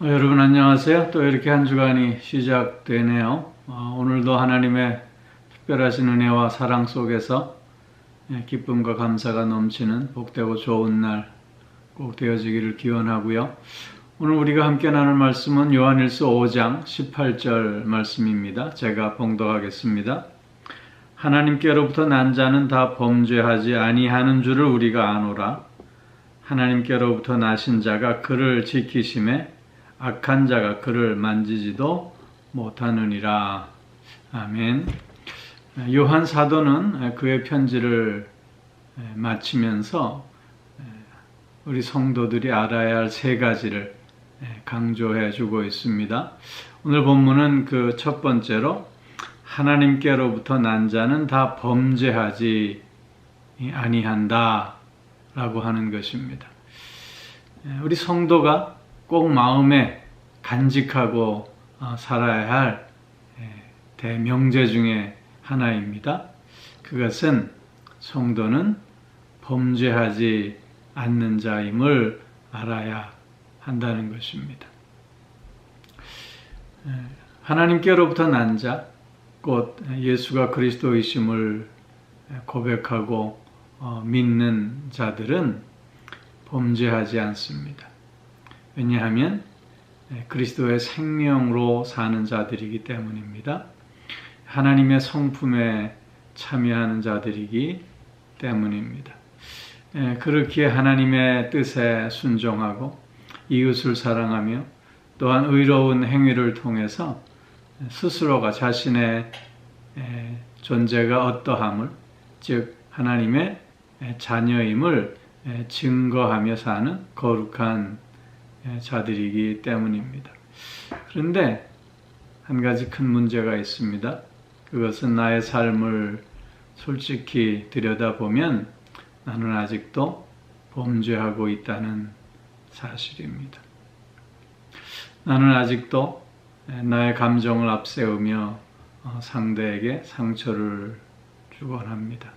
여러분 안녕하세요. 또 이렇게 한 주간이 시작되네요. 오늘도 하나님의 특별하신 은혜와 사랑 속에서 기쁨과 감사가 넘치는 복되고 좋은 날 꼭 되어지기를 기원하고요. 오늘 우리가 함께 나눌 말씀은 요한일서 5장 18절 말씀입니다. 제가 봉독하겠습니다. 하나님께로부터 난 자는 다 범죄하지 아니하는 줄을 우리가 아노라. 하나님께로부터 나신 자가 그를 지키심에 악한 자가 그를 만지지도 못하느니라. 아멘. 요한 사도는 그의 편지를 마치면서 우리 성도들이 알아야 할 세 가지를 강조해 주고 있습니다. 오늘 본문은 그 첫 번째로 하나님께로부터 난 자는 다 범죄하지 아니한다 라고 하는 것입니다. 우리 성도가 꼭 마음에 간직하고 살아야 할 대명제 중에 하나입니다. 그것은 성도는 범죄하지 않는 자임을 알아야 한다는 것입니다. 하나님께로부터 난 자, 곧 예수가 그리스도이심을 고백하고 믿는 자들은 범죄하지 않습니다. 왜냐하면 그리스도의 생명으로 사는 자들이기 때문입니다. 하나님의 성품에 참여하는 자들이기 때문입니다. 그렇기에 하나님의 뜻에 순종하고 이웃을 사랑하며 또한 의로운 행위를 통해서 스스로가 자신의 존재가 어떠함을, 즉 하나님의 자녀임을 증거하며 사는 거룩한 자들이기 때문입니다. 그런데 한 가지 큰 문제가 있습니다. 그것은 나의 삶을 솔직히 들여다보면 나는 아직도 범죄하고 있다는 사실입니다. 나는 아직도 나의 감정을 앞세우며 상대에게 상처를 주곤 합니다.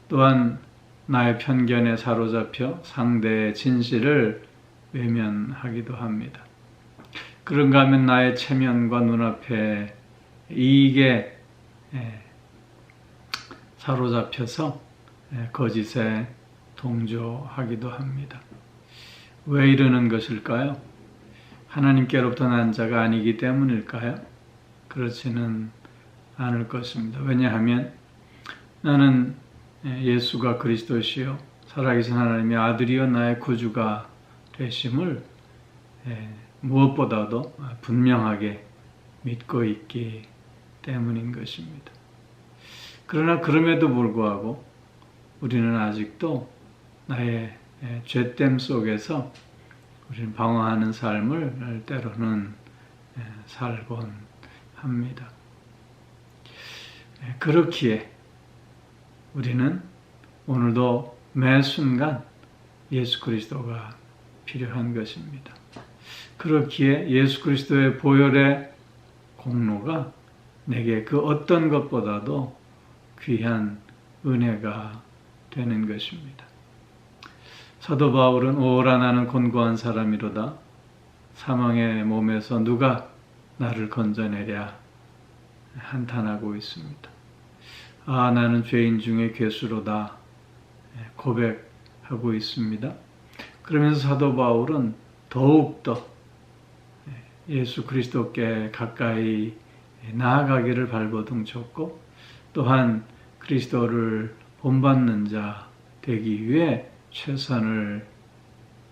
또한 나의 편견에 사로잡혀 상대의 진실을 외면하기도 합니다. 그런가 하면 나의 체면과 눈앞에 이익에 사로잡혀서 거짓에 동조하기도 합니다. 왜 이러는 것일까요? 하나님께로부터 난 자가 아니기 때문일까요? 그렇지는 않을 것입니다. 왜냐하면 나는 예수가 그리스도시요 살아계신 하나님의 아들이요 나의 구주가 되심을 무엇보다도 분명하게 믿고 있기 때문인 것입니다. 그러나 그럼에도 불구하고 우리는 아직도 나의 죄됨 속에서 우리는 방황하는 삶을 때로는 살곤 합니다. 그렇기에 우리는 오늘도 매 순간 예수 그리스도가 필요한 것입니다. 그렇기에 예수 그리스도의 보혈의 공로가 내게 그 어떤 것보다도 귀한 은혜가 되는 것입니다. 사도 바울은 오라 나는 곤고한 사람이로다 사망의 몸에서 누가 나를 건져내랴 한탄하고 있습니다. 나는 죄인 중에 괴수로다 고백하고 있습니다. 그러면서 사도 바울은 더욱더 예수 그리스도께 가까이 나아가기를 발버둥쳤고 또한 그리스도를 본받는 자 되기 위해 최선을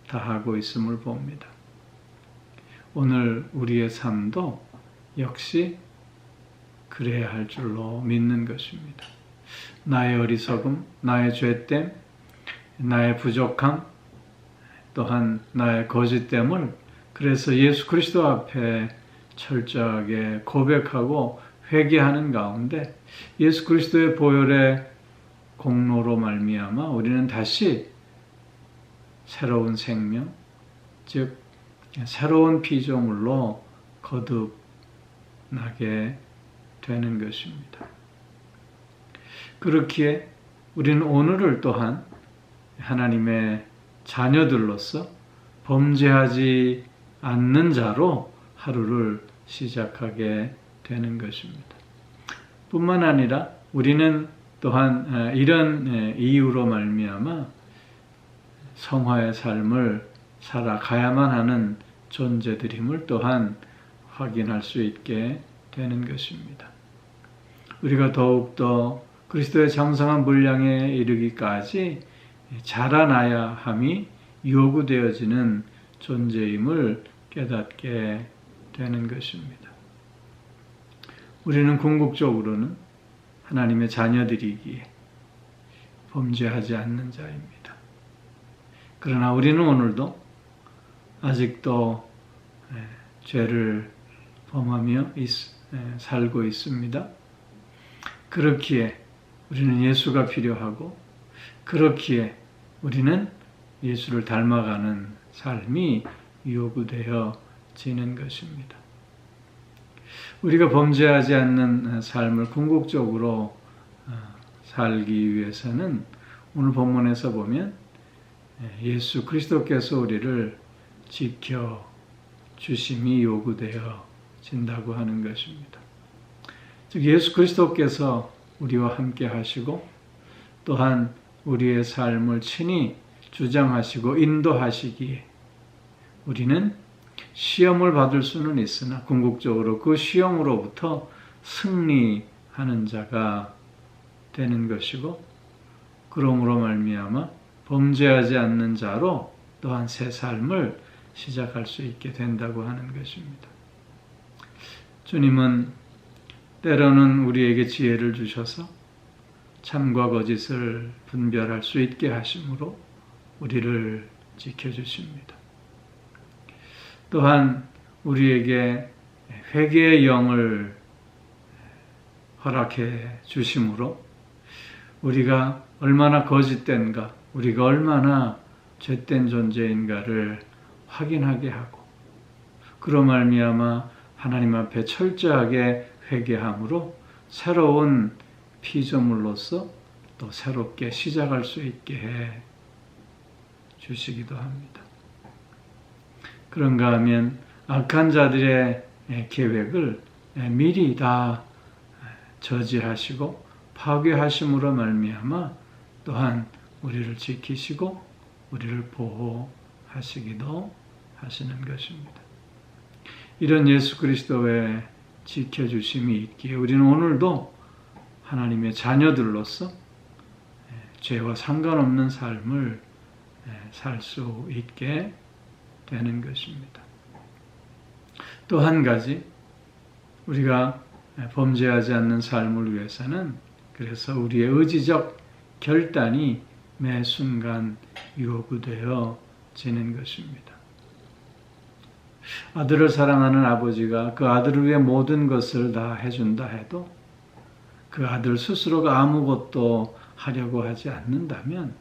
다하고 있음을 봅니다. 오늘 우리의 삶도 역시 그래야 할 줄로 믿는 것입니다. 나의 어리석음, 나의 죄됨, 나의 부족함, 또한 나의 거짓됨을 그래서 예수 그리스도 앞에 철저하게 고백하고 회개하는 가운데 예수 그리스도의 보혈의 공로로 말미암아 우리는 다시 새로운 생명, 즉 새로운 피조물로 거듭나게 되는 것입니다. 그렇기에 우리는 오늘을 또한 하나님의 자녀들로서 범죄하지 않는 자로 하루를 시작하게 되는 것입니다. 뿐만 아니라 우리는 또한 이런 이유로 말미암아 성화의 삶을 살아가야만 하는 존재들임을 또한 확인할 수 있게 되는 것입니다. 우리가 더욱더 그리스도의 장성한 분량에 이르기까지 자라나야 함이 요구되어지는 존재임을 깨닫게 되는 것입니다. 우리는 궁극적으로는 하나님의 자녀들이기에 범죄하지 않는 자입니다. 그러나 우리는 오늘도 아직도 죄를 범하며 살고 있습니다. 그렇기에 우리는 예수가 필요하고, 그렇기에 우리는 예수를 닮아가는 삶이 요구되어지는 것입니다. 우리가 범죄하지 않는 삶을 궁극적으로 살기 위해서는 오늘 본문에서 보면 예수 그리스도께서 우리를 지켜 주심이 요구되어진다고 하는 것입니다. 즉 예수 그리스도께서 우리와 함께 하시고 또한 우리의 삶을 친히 주장하시고 인도하시기에 우리는 시험을 받을 수는 있으나 궁극적으로 그 시험으로부터 승리하는 자가 되는 것이고, 그러므로 말미암아 범죄하지 않는 자로 또한 새 삶을 시작할 수 있게 된다고 하는 것입니다. 주님은 때로는 우리에게 지혜를 주셔서 참과 거짓을 분별할 수 있게 하심으로 우리를 지켜주십니다. 또한 우리에게 회개의 영을 허락해 주심으로 우리가 얼마나 거짓된가, 우리가 얼마나 죄된 존재인가를 확인하게 하고, 그로 말미암아 하나님 앞에 철저하게 회개함으로 새로운 피조물로서 또 새롭게 시작할 수 있게 해 주시기도 합니다. 그런가 하면 악한 자들의 계획을 미리 다 저지하시고 파괴하심으로 말미암아 또한 우리를 지키시고 우리를 보호하시기도 하시는 것입니다. 이런 예수 그리스도의 지켜주심이 있기에 우리는 오늘도 하나님의 자녀들로서 죄와 상관없는 삶을 살 수 있게 되는 것입니다. 또 한 가지, 우리가 범죄하지 않는 삶을 위해서는 그래서 우리의 의지적 결단이 매 순간 요구되어지는 것입니다. 아들을 사랑하는 아버지가 그 아들을 위해 모든 것을 다 해준다 해도 그 아들 스스로가 아무것도 하려고 하지 않는다면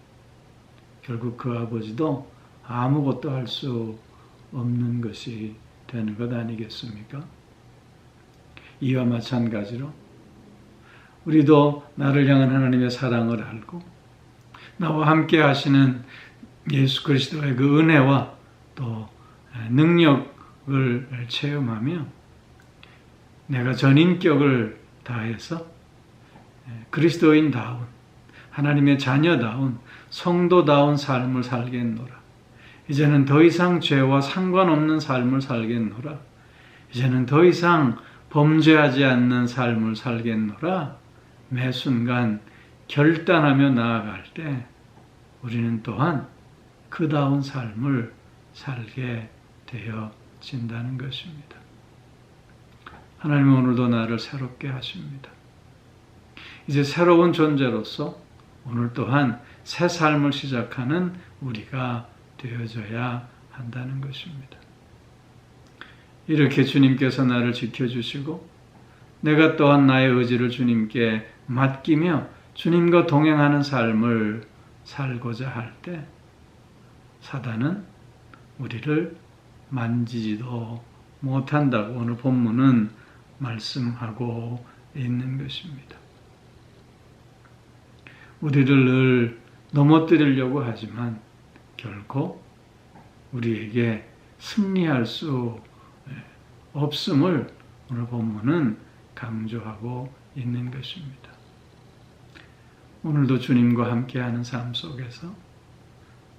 결국 그 아버지도 아무것도 할 수 없는 것이 되는 것 아니겠습니까? 이와 마찬가지로 우리도 나를 향한 하나님의 사랑을 알고 나와 함께 하시는 예수 그리스도의 그 은혜와 또 능력을 체험하며 내가 전인격을 다해서 그리스도인다운 하나님의 자녀다운 성도다운 삶을 살겠노라. 이제는 더 이상 죄와 상관없는 삶을 살겠노라. 이제는 더 이상 범죄하지 않는 삶을 살겠노라. 매 순간 결단하며 나아갈 때 우리는 또한 그다운 삶을 살게 되어진다는 것입니다. 하나님은 오늘도 나를 새롭게 하십니다. 이제 새로운 존재로서 오늘 또한 새 삶을 시작하는 우리가 되어져야 한다는 것입니다. 이렇게 주님께서 나를 지켜주시고 내가 또한 나의 의지를 주님께 맡기며 주님과 동행하는 삶을 살고자 할 때 사단은 우리를 만지지도 못한다고 오늘 본문은 말씀하고 있는 것입니다. 우리를 늘 넘어뜨리려고 하지만 결코 우리에게 승리할 수 없음을 오늘 본문은 강조하고 있는 것입니다. 오늘도 주님과 함께하는 삶 속에서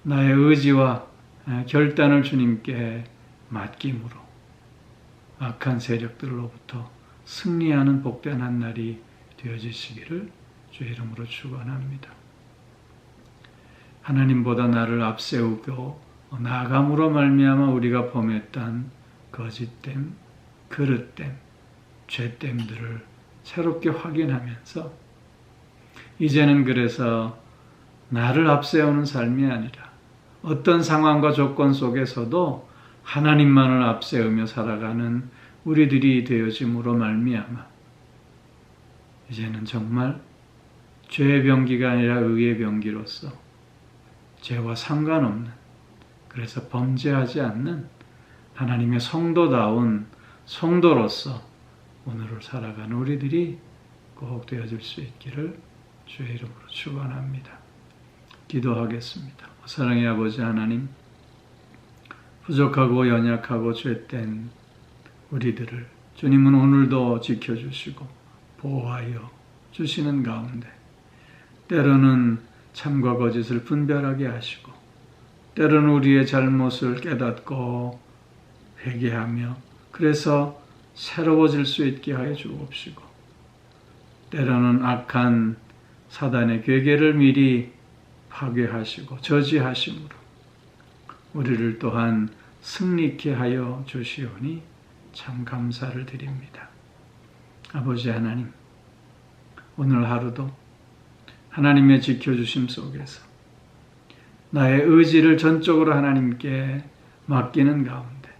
나의 의지와 결단을 주님께 맡김으로 악한 세력들로부터 승리하는 복된 한 날이 되어지시기를 주의 이름으로 축원합니다. 하나님보다 나를 앞세우고 나아감으로 말미암아 우리가 범했던 거짓됨, 그릇됨, 죄됨들을 새롭게 확인하면서 이제는 그래서 나를 앞세우는 삶이 아니라 어떤 상황과 조건 속에서도 하나님만을 앞세우며 살아가는 우리들이 되어짐으로 말미암아 이제는 정말 죄의 병기가 아니라 의의 병기로서 죄와 상관없는, 그래서 범죄하지 않는 하나님의 성도다운 성도로서 오늘을 살아가는 우리들이 꼭 되어질 수 있기를 주의 이름으로 축원합니다. 기도하겠습니다. 사랑의 아버지 하나님, 부족하고 연약하고 죄된 우리들을 주님은 오늘도 지켜주시고 보호하여 주시는 가운데 때로는 참과 거짓을 분별하게 하시고 때로는 우리의 잘못을 깨닫고 회개하며 그래서 새로워질 수 있게 하여 주옵시고 때로는 악한 사단의 괴계를 미리 파괴하시고 저지하심으로 우리를 또한 승리케 하여 주시오니 참 감사를 드립니다. 아버지 하나님, 오늘 하루도 하나님의 지켜주심 속에서 나의 의지를 전적으로 하나님께 맡기는 가운데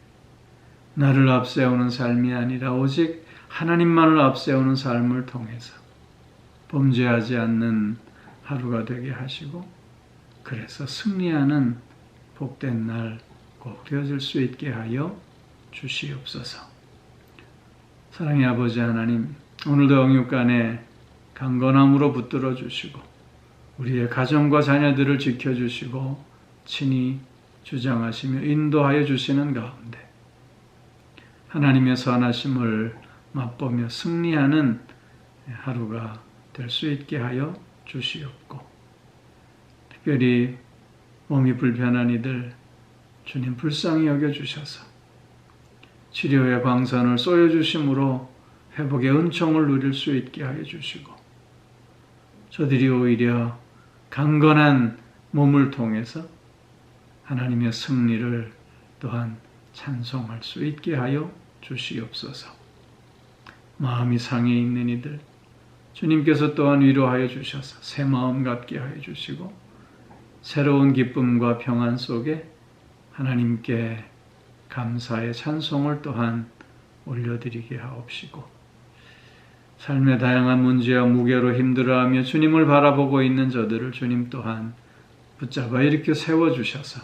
나를 앞세우는 삶이 아니라 오직 하나님만을 앞세우는 삶을 통해서 범죄하지 않는 하루가 되게 하시고 그래서 승리하는 복된 날 꼭 되어질 수 있게 하여 주시옵소서. 사랑의 아버지 하나님, 오늘도 영육간에 강건함으로 붙들어 주시고 우리의 가정과 자녀들을 지켜주시고 친히 주장하시며 인도하여 주시는 가운데 하나님의 선하심을 맛보며 승리하는 하루가 될 수 있게 하여 주시옵고 특별히 몸이 불편한 이들 주님 불쌍히 여겨주셔서 치료의 광선을 쏘여주심으로 회복의 은총을 누릴 수 있게 하여 주시고 저들이 오히려 강건한 몸을 통해서 하나님의 승리를 또한 찬송할 수 있게 하여 주시옵소서. 마음이 상해 있는 이들 주님께서 또한 위로하여 주셔서 새 마음 갖게 하여 주시고 새로운 기쁨과 평안 속에 하나님께 감사의 찬송을 또한 올려드리게 하옵시고 삶의 다양한 문제와 무게로 힘들어하며 주님을 바라보고 있는 저들을 주님 또한 붙잡아 일으켜 세워주셔서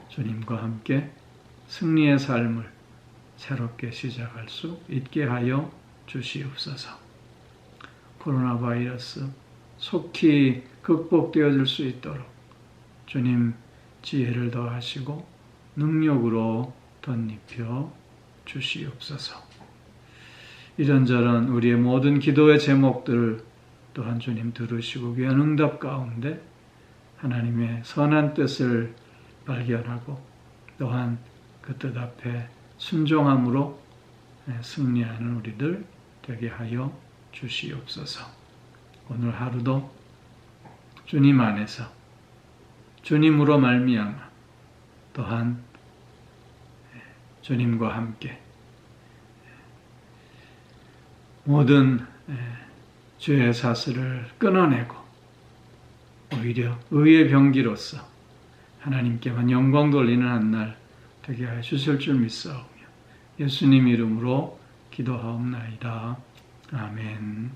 주님과 함께 승리의 삶을 새롭게 시작할 수 있게 하여 주시옵소서. 코로나 바이러스 속히 극복되어질 수 있도록 주님 지혜를 더하시고 능력으로 덧입혀 주시옵소서. 이런저런 우리의 모든 기도의 제목들을 또한 주님 들으시고 귀한 응답 가운데 하나님의 선한 뜻을 발견하고 또한 그 뜻 앞에 순종함으로 승리하는 우리들 되게 하여 주시옵소서. 오늘 하루도 주님 안에서 주님으로 말미암아 또한 주님과 함께 모든 죄의 사슬을 끊어내고 오히려 의의 병기로서 하나님께만 영광 돌리는 한 날 되게 하여 주실 줄 믿사오며 예수님 이름으로 기도하옵나이다. 아멘.